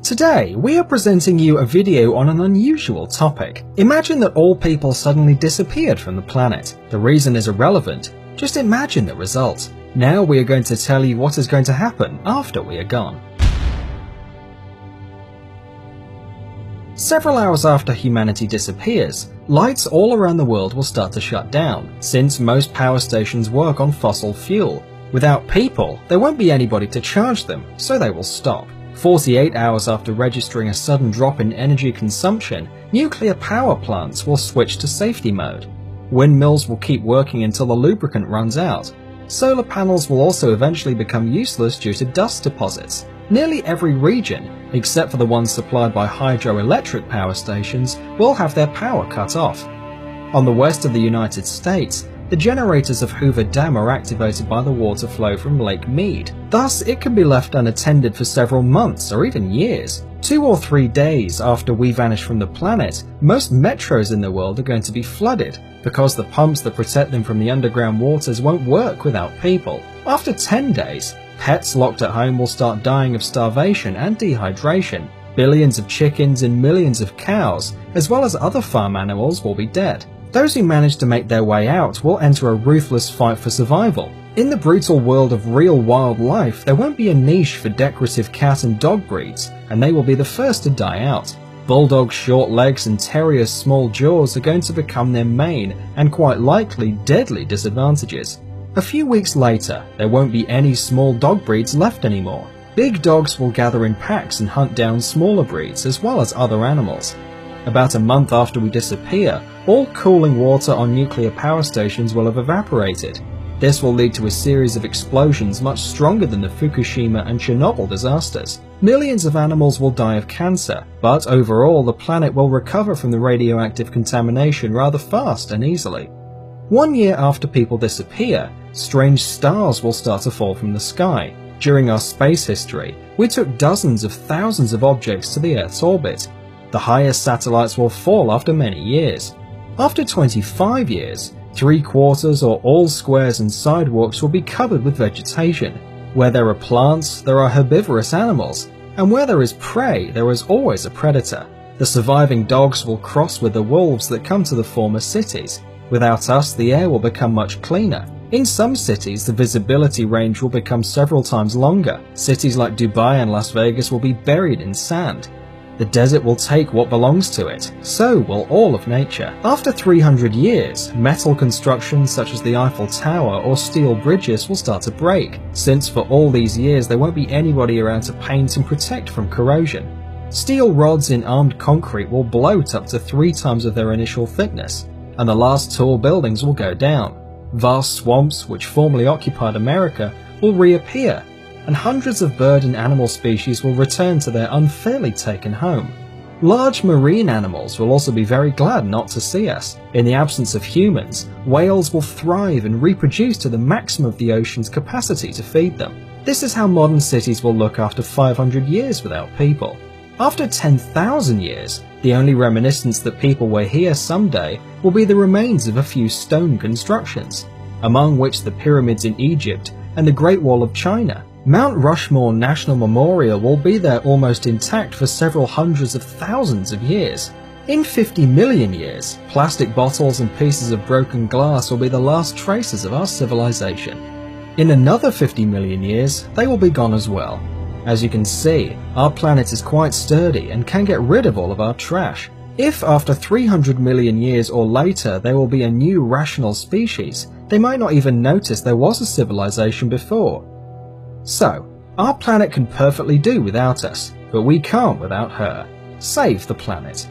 Today, we are presenting you a video on an unusual topic. Imagine that all people suddenly disappeared from the planet. The reason is irrelevant, just imagine the result. Now we are going to tell you what is going to happen after we are gone. Several hours after humanity disappears, lights all around the world will start to shut down, since most power stations work on fossil fuel. Without people, there won't be anybody to charge them, so they will stop. 48 hours after registering a sudden drop in energy consumption, nuclear power plants will switch to safety mode. Windmills will keep working until the lubricant runs out. Solar panels will also eventually become useless due to dust deposits. Nearly every region, except for the ones supplied by hydroelectric power stations, will have their power cut off. On the west of the United States, the generators of Hoover Dam are activated by the water flow from Lake Mead. Thus, it can be left unattended for several months or even years. 2 or 3 days after we vanish from the planet, most metros in the world are going to be flooded because the pumps that protect them from the underground waters won't work without people. After 10 days, pets locked at home will start dying of starvation and dehydration. Billions of chickens and millions of cows, as well as other farm animals, will be dead. Those who manage to make their way out will enter a ruthless fight for survival. In the brutal world of real wildlife, there won't be a niche for decorative cat and dog breeds, and they will be the first to die out. Bulldogs' short legs and terriers' small jaws are going to become their main, and quite likely deadly, disadvantages. A few weeks later, there won't be any small dog breeds left anymore. Big dogs will gather in packs and hunt down smaller breeds as well as other animals. About a month after we disappear, all cooling water on nuclear power stations will have evaporated. This will lead to a series of explosions much stronger than the Fukushima and Chernobyl disasters. Millions of animals will die of cancer, but overall the planet will recover from the radioactive contamination rather fast and easily. 1 year after people disappear, strange stars will start to fall from the sky. During our space history, we took dozens of thousands of objects to the Earth's orbit. The highest satellites will fall after many years. After 25 years, 3/4 or all squares and sidewalks will be covered with vegetation. Where there are plants, there are herbivorous animals, and where there is prey, there is always a predator. The surviving dogs will cross with the wolves that come to the former cities. Without us, the air will become much cleaner. In some cities, the visibility range will become several times longer. Cities like Dubai and Las Vegas will be buried in sand. The desert will take what belongs to it, so will all of nature. After 300 years, metal constructions such as the Eiffel Tower or steel bridges will start to break, since for all these years there won't be anybody around to paint and protect from corrosion. Steel rods in armed concrete will bloat up to 3 times of their initial thickness, and the last tall buildings will go down. Vast swamps, which formerly occupied America, will reappear, and hundreds of bird and animal species will return to their unfairly taken home. Large marine animals will also be very glad not to see us. In the absence of humans, whales will thrive and reproduce to the maximum of the ocean's capacity to feed them. This is how modern cities will look after 500 years without people. After 10,000 years, the only reminiscence that people were here someday will be the remains of a few stone constructions, among which the pyramids in Egypt and the Great Wall of China. Mount Rushmore National Memorial will be there almost intact for several hundreds of thousands of years. In 50 million years, plastic bottles and pieces of broken glass will be the last traces of our civilization. In another 50 million years, they will be gone as well. As you can see, our planet is quite sturdy and can get rid of all of our trash. If after 300 million years or later there will be a new rational species, they might not even notice there was a civilization before. So, our planet can perfectly do without us, but we can't without her. Save the planet.